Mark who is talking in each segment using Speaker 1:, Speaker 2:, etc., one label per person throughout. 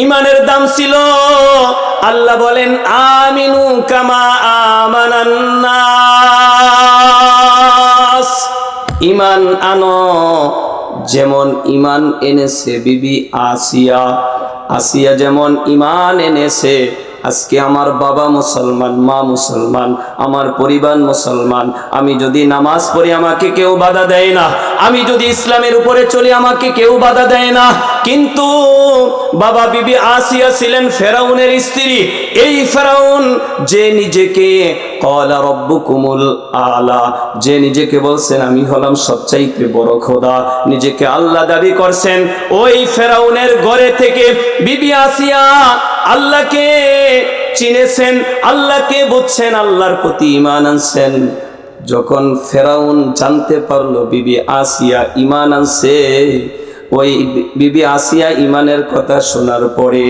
Speaker 1: ইমানের দাম ছিল। আল্লাহ বলেন আমিনু কামা আমানান নাস, ইমান আনো যেমন ইমান এনেছে বিবি আসিয়া। আসিয়া যেমন ইমান এনেছে, আজকে আমার বাবা মুসলমান, মা মুসলমান, আমার পরিবার মুসলমান, আমি যদি নামাজ পড়ি আমাকে কেউ বাধা দেয় না, আমি যদি ইসলামের উপরে চলি আমাকে কেউ বাধা দেয় না। কিন্তু বাবা বিবি আসিয়া ছিলেন ফেরাউনের স্ত্রী। এই ফেরাউন যে নিজেকে ক্বালা রাব্বুকুমুল আলা, যে নিজেকে বলছেন আমি হলাম সবচাইতে বড় খোদা, নিজেকে আল্লাহ দাবি করছেন, ওই ফেরাউনের ঘরে থেকে বিবি আসিয়া আল্লাহকে চিনেছেন, আল্লাহকে বুঝছেন, আল্লাহর প্রতি ঈমান আনছেন। যখন ফেরাউন জানতে পারলো বিবি আসিয়া ঈমান আনছে, ওই বিবি আসিয়া ঈমানের কথা শোনার পরে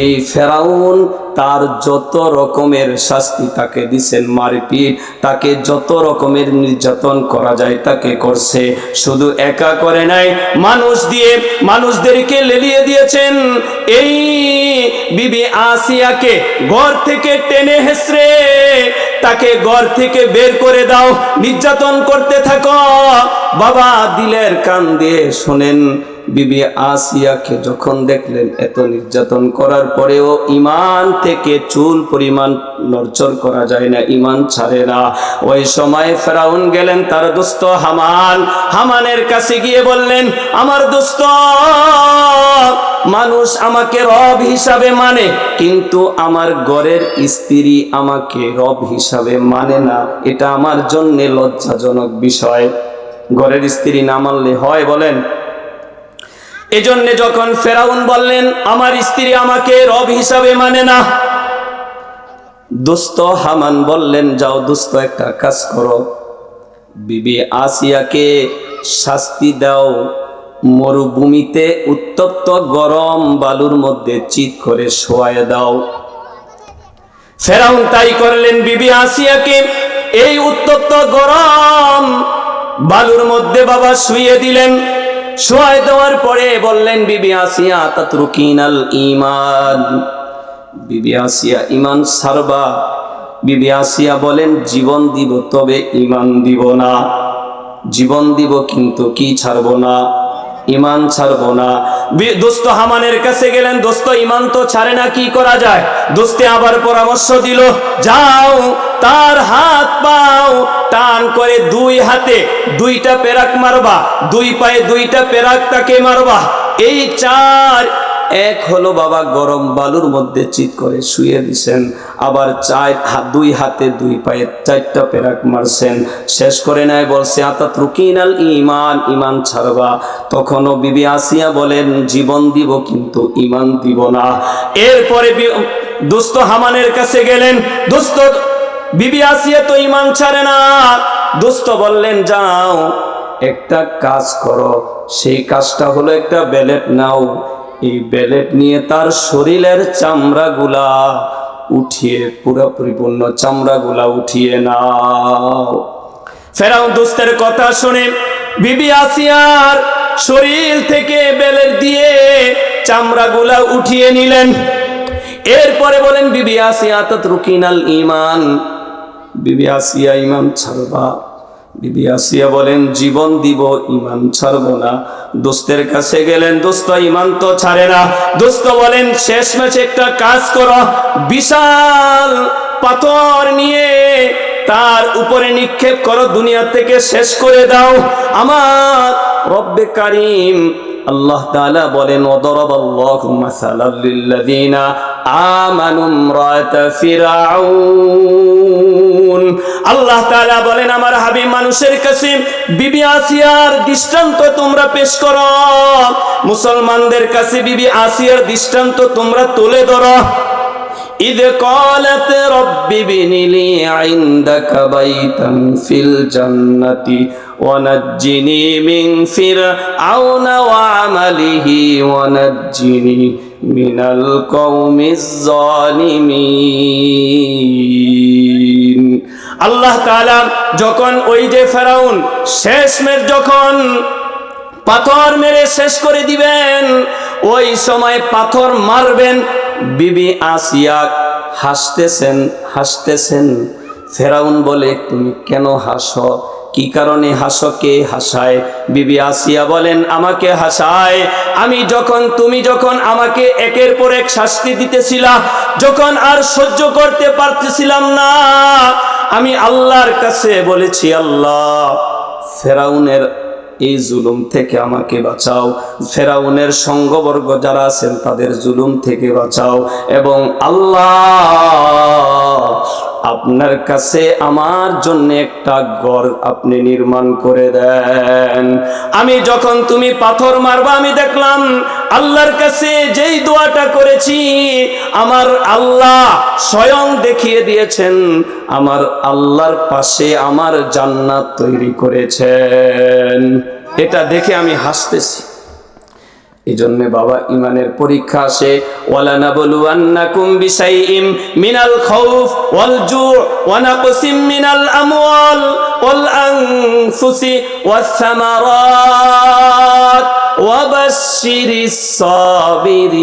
Speaker 1: এই ফেরাউন তার যত রকমের শাস্তি তাকে দিছেন, মারপিট, তাকে যত রকমের নির্যাতন করা যায় তাকে করছে। শুধু একা করে নাই, মানুষ দিয়ে মানুষদেরকে লেলিয়ে দিয়েছেন। এই বিবি আসিয়াকে ঘর থেকে টেনে হেসড়ে তাকে ঘর থেকে বের করে দাও, নির্যাতন করতে থাকো। বাবা দিলের কান দিয়ে শোনেন, বিবি আসিয়াকে যখন দেখলেন এত নির্যাতন করার পরেও ঈমান থেকে চুল পরিমাণ নড়চড় করা যায় না, ঈমান ছাড়ে না। ওই সময় ফেরাউন গেলেন তার দোস্ত হামানের কাছে গিয়ে বললেন, আমার দোস্ত, মানুষ আমাকে রব হিসাবে মানে, কিন্তু আমার ঘরের স্ত্রী আমাকে রব হিসাবে মানে না, এটা আমার জন্য লজ্জাজনক বিষয়। ঘরের স্ত্রী না মানলে হয় বলেন? এজন্য যখন ফেরাউন বললেন আমার স্ত্রী আমাকে রব হিসাবে মানে না, দোস্ত হামান বললেন, যাও দোস্ত একটা কাজ করো, বিবি আসিয়াকে শাস্তি দাও, মরুভূমিতে উত্তপ্ত গরম বালুর মধ্যে চিৎ করে শোয়ায় দাও। ফেরাউন তাই করলেন, বিবি আসিয়াকে এই উত্তপ্ত গরম বালুর মধ্যে বাবা শুইয়ে দিলেন। শোয়ায় দেওয়ার পরে বললেন, বিবি আসিয়া তাতরুকিনাল ঈমান, বিবি আসিয়া ঈমান ছাড়বা? বিবি আসিয়া বলেন, জীবন দিব তবে ঈমান দিব না। জীবন দিব কিন্তু কি ছাড়বো না? ঈমান ছাড়বো না। দোস্ত হামানের কাছে গেলেন, দোস্ত ঈমান তো ছাড়ে না, কি করা যায়? দোস্তে আবার পরামর্শ দিল, যাও তার হাত পাও টান করে দুই হাতে দুইটা পেরাক মারবা, দুই পায়ে দুইটা পেরাক তাকে মারবা। এই চার এক হলো বাবা, গরম বালুর মধ্যে চিৎ করে শুয়ে দিছেন, আবার দুই হাতে দুই পায়ে চারটা পেরাক মারছেন। শেষ করে নেয় বলছে আতাতরুকিনাল ঈমান, ঈমান ছাড়বা? তখনও বিবি আসিয়া বলেন, জীবন দিব কিন্তু ঈমান দিব না। এরপরে দোস্ত হামানের কাছে গেলেন, দোস্ত বিবি আসিয়া তো ঈমান ছাড়ে না। দোস্ত বললেন, যাও একটা কাজ করো, সেই কাজটা হলো একটা বেলেট নাও, এই বেলেট নিয়ে তার শরীরের চামড়াগুলা উঠিয়ে, পুরো পরিপূর্ণ চামড়াগুলা উঠিয়ে নাও। ফেরাউন দোস্তের কথা শুনে বিবি আসিয়ার শরীর থেকে বেলেট দিয়ে চামড়াগুলা উঠিয়ে নিলেন। এরপরে বলেন, বিবি আসিয়া তাতরুকিনাল ঈমান, বিবি আসিয়া ঈমান ছাড়বা? বিবি আসিয়া বলেন, জীবন দিব ঈমান ছাড়বো না। দোস্তের কাছে গেলেন, দোস্ত ঈমান তো ছাড়ে না। দোস্ত বলেন, শেষ ম্যাচে একটা কাজ করো, বিশাল পাথর নিয়ে তার উপরে নিক্ষেপ করো, দুনিয়া থেকে শেষ করে দাও। আমার রব্বে কারীম আল্লাহ তাআলা বলেন, ওয়াদারাবাল্লাহু মাসালাল লিল্লাযীনা আমানু ইমরাতা ফিরআউন। আল্লাহ তাআলা বলেন, আমার হাবিব মানুষের কাছে বিবি আসিয়ার দৃষ্টান্ত তোমরা পেশ করো, মুসলমানদের কাছে বিবি আসিয়ার দৃষ্টান্ত তোমরা তুলে ধরো। إذ قالت رب ابن لي عندك بيتا في الجنة ونجني من فرعون وعمله ونجني من القوم الظالمين। আল্লাহ তাআলা যখন ওই যে ফেরাউন শেষমেশ যখন পাথর মেরে শেষ করে দিবেন। ওই সময় পাথর মারবেন, বিবি আসিয়া হাসতেছেন। ফেরাউন বলে, তুমি কেন হাসো? কি কারণে হাসো? কে হাসায়? বিবি আসিয়া বলেন, আমাকে হাসায় তুমি যখন আমাকে একের পর এক শাস্তি দিতেছিলা, যখন আর সহ্য করতে পারতেছিলাম না, আমি আল্লাহর কাছে বলেছি, আল্লাহ ফেরাউনের এই জুলুম থেকে আমাকে বাঁচাও, ফেরাউনের সঙ্গবর্গ যারা আছেন তাদের জুলুম থেকে বাঁচাও, এবং আল্লাহ আপনার কাছে আমার জন্য একটা ঘর আপনি নির্মাণ করে দেন। আমি যখন তুমি পাথর মারবা, আমি দেখলাম আল্লাহর কাছে যেই দোয়াটা করেছি, আমার আল্লাহ স্বয়ং দেখিয়ে দিয়েছেন, আমার আল্লাহর পাশে আমার জান্নাত তৈরি করেছেন। এটা দেখে আমি হাসতেছি। এই জন্য বাবা, ইমানের পরীক্ষা আসে। ওয়ালা নাবলুয়ান্নাকুম বিশাইইম মিনাল খাউফ ওয়াল জু' ওয়া নাকসিম মিনাল আমওয়াল ওয়াল আনফুসি ওয়াস সামারাত ওয়া বাশশিরিস সাবিরিন।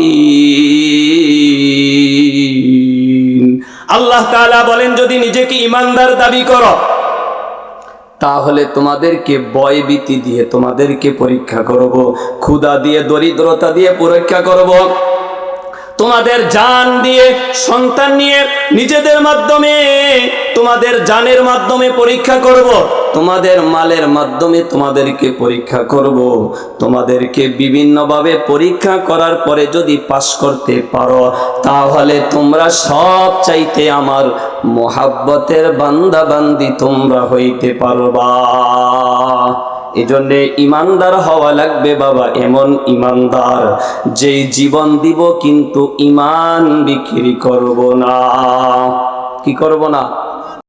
Speaker 1: আল্লাহ তাআলা বলেন, যদি নিজেকে ঈমানদার দাবি করো, তাহলে তোমাদেরকে ভয়ভীতি দিয়ে তোমাদেরকে পরীক্ষা করব, ক্ষুধা দিয়ে, দরিদ্রতা দিয়ে পরীক্ষা করব, তোমাদের জান দিয়ে, সন্তান নিয়ে, নিজেদের মাধ্যমে, তোমাদের জানের মাধ্যমে পরীক্ষা করব, তোমাদের মালের মাধ্যমে তোমাদেরকে পরীক্ষা করব। তোমাদেরকে বিভিন্নভাবে পরীক্ষা করার পরে যদি পাস করতে পারো, তাহলে তোমরা সব চাইতে আমার মোহাব্বতের বান্দা বান্দি তোমরা হইতে পারবা। এজন্যে ইমানদার হওয়া লাগবে বাবা, এমন ইমানদার যেই জীবন দিব কিন্তু ইমান বিক্রি করব না। কি করব না?